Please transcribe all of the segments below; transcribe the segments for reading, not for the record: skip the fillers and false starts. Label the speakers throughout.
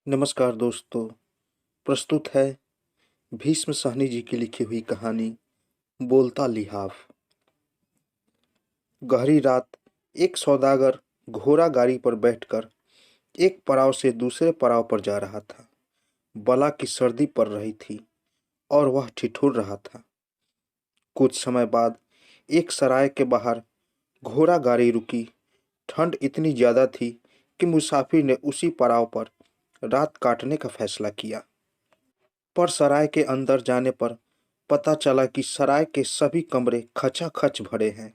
Speaker 1: नमस्कार दोस्तों। प्रस्तुत है भीष्म साहनी जी की लिखी हुई कहानी बोलता लिहाफ। गहरी रात एक सौदागर घोड़ा गाड़ी पर बैठकर एक पड़ाव से दूसरे पड़ाव पर जा रहा था। बला की सर्दी पड़ रही थी और वह ठिठुर रहा था। कुछ समय बाद एक सराय के बाहर घोड़ा गाड़ी रुकी। ठंड इतनी ज्यादा थी कि मुसाफिर ने उसी पड़ाव पर रात काटने का फैसला किया। पर सराय के अंदर जाने पर पता चला कि सराय के सभी कमरे खचाखच भरे हैं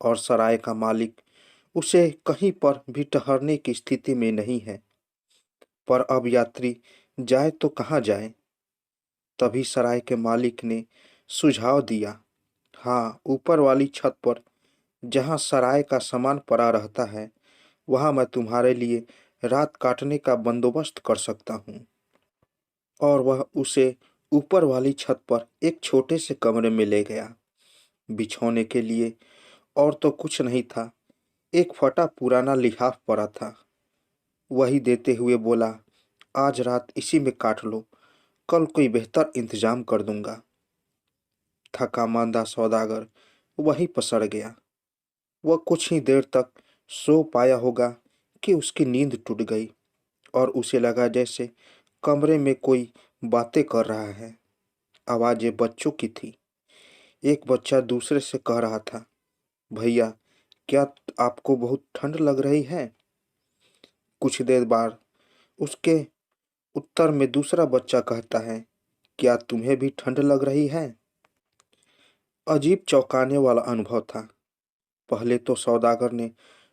Speaker 1: और सराय का मालिक उसे कहीं पर भी ठहरने की स्थिति में नहीं है। पर अब यात्री जाए तो कहाँ जाए। तभी सराय के मालिक ने सुझाव दिया, हाँ, ऊपर वाली छत पर जहाँ सराय का सामान पड़ा रहता है वहाँ मैं तुम्हारे लिए रात काटने का बंदोबस्त कर सकता हूँ। और वह उसे ऊपर वाली छत पर एक छोटे से कमरे में ले गया। बिछौने के लिए और तो कुछ नहीं था, एक फटा पुराना लिहाफ पड़ा था। वही देते हुए बोला, आज रात इसी में काट लो, कल कोई बेहतर इंतजाम कर दूंगा। थका मांदा सौदागर वहीं पसड़ गया। वह कुछ ही देर तक सो पाया होगा कि उसकी नींद टूट गई और उसे लगा जैसे कमरे में कोई बातें कर रहा है। आवाजें बच्चों की थी। एक बच्चा दूसरे से कह रहा था, भैया, क्या आपको बहुत ठंड लग रही है? कुछ देर बाद उसके उत्तर में दूसरा बच्चा कहता है, क्या तुम्हें भी ठंड लग रही है? अजीब चौंकाने वाला अनुभव था। पहले तो सौदागर ने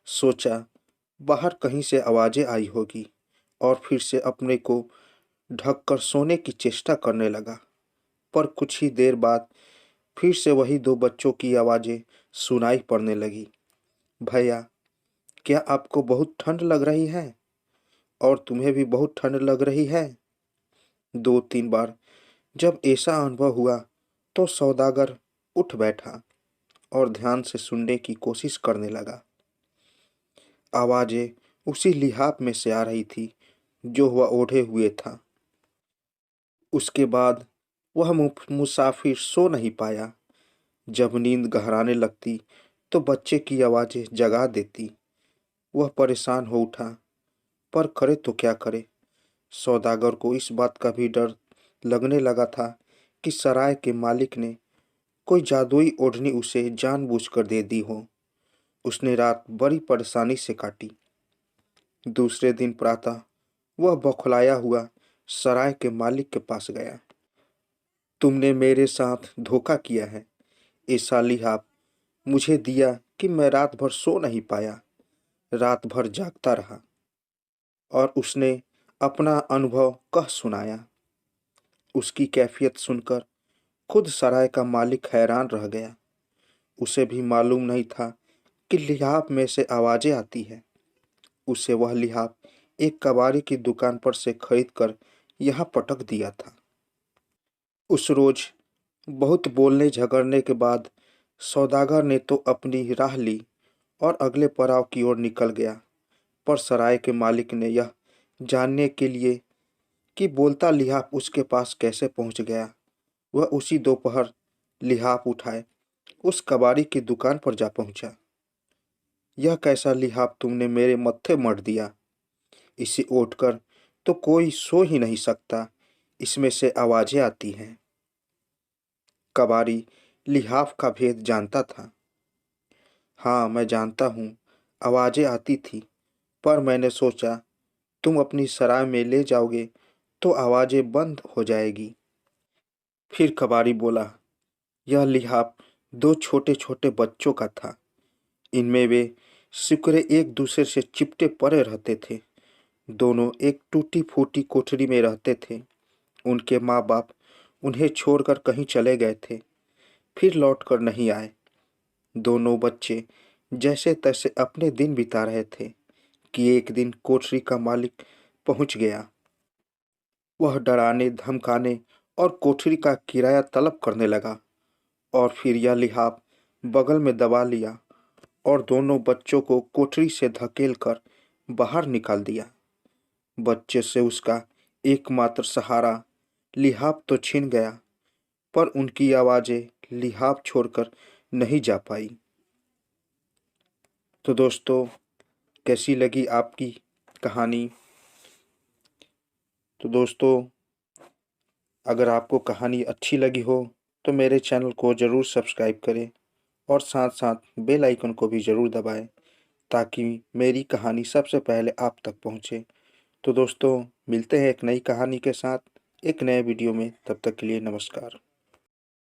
Speaker 1: सोचा बाहर कहीं से आवाजें आई होगी और फिर से अपने को ढककर सोने की चेष्टा करने लगा। पर कुछ ही देर बाद फिर से वही दो बच्चों की आवाजें सुनाई पड़ने लगी। भैया, क्या आपको बहुत ठंड लग रही है? और तुम्हें भी बहुत ठंड लग रही है? दो तीन बार जब ऐसा अनुभव हुआ तो सौदागर उठ बैठा और ध्यान से सुनने की कोशिश करने लगा। आवाजें उसी लिहाफ में से आ रही थी जो वह ओढ़े हुए था। उसके बाद वह मुसाफिर सो नहीं पाया। जब नींद गहराने लगती तो बच्चे की आवाजें जगा देती। वह परेशान हो उठा, पर करे तो क्या करे। सौदागर को इस बात का भी डर लगने लगा था कि सराय के मालिक ने कोई जादुई ओढ़नी उसे जानबूझकर दे दी हो। उसने रात बड़ी परेशानी से काटी। दूसरे दिन प्रातः वह बौखलाया हुआ सराय के मालिक के पास गया। तुमने मेरे साथ धोखा किया है। ऐसा लिहाफ मुझे दिया कि मैं रात भर सो नहीं पाया, रात भर जागता रहा। और उसने अपना अनुभव कह सुनाया। उसकी कैफियत सुनकर खुद सराय का मालिक हैरान रह गया। उसे भी मालूम नहीं था कि लिहाफ में से आवाजें आती है। उसे वह लिहाफ एक कबाड़ी की दुकान पर से खरीद कर यहाँ पटक दिया था। उस रोज बहुत बोलने झगड़ने के बाद सौदागर ने तो अपनी राह ली और अगले पड़ाव की ओर निकल गया। पर सराय के मालिक ने यह जानने के लिए कि बोलता लिहाफ उसके पास कैसे पहुंच गया, वह उसी दोपहर लिहाफ उठाए उस कबाड़ी की दुकान पर जा पहुंचा। यह कैसा लिहाफ तुमने मेरे मत्थे मढ़ दिया? इसे ओढ़कर तो कोई सो ही नहीं सकता, इसमें से आवाजें आती हैं। कबाड़ी लिहाफ का भेद जानता था। हाँ, मैं जानता हूँ, आवाजें आती थी, पर मैंने सोचा तुम अपनी सराय में ले जाओगे तो आवाजें बंद हो जाएगी। फिर कबाड़ी बोला, यह लिहाफ दो छोटे छोटे बच्चों का था। इनमें वे सिकुड़े एक दूसरे से चिपटे पड़े रहते थे। दोनों एक टूटी फूटी कोठरी में रहते थे। उनके माँ बाप उन्हें छोड़कर कहीं चले गए थे, फिर लौटकर नहीं आए। दोनों बच्चे जैसे तैसे अपने दिन बिता रहे थे कि एक दिन कोठरी का मालिक पहुंच गया। वह डराने धमकाने और कोठरी का किराया तलब करने लगा और फिर यह लिहाफ बगल में दबा लिया और दोनों बच्चों को कोठरी से धकेल कर बाहर निकाल दिया। बच्चे से उसका एकमात्र सहारा लिहाफ तो छिन गया, पर उनकी आवाज़ें लिहाफ छोड़कर नहीं जा पाई। तो दोस्तों, कैसी लगी आपकी कहानी? तो दोस्तों, अगर आपको कहानी अच्छी लगी हो तो मेरे चैनल को ज़रूर सब्सक्राइब करें और साथ साथ बेल आइकन को भी ज़रूर दबाएं, ताकि मेरी कहानी सबसे पहले आप तक पहुंचे। तो दोस्तों, मिलते हैं एक नई कहानी के साथ एक नए वीडियो में। तब तक के लिए नमस्कार।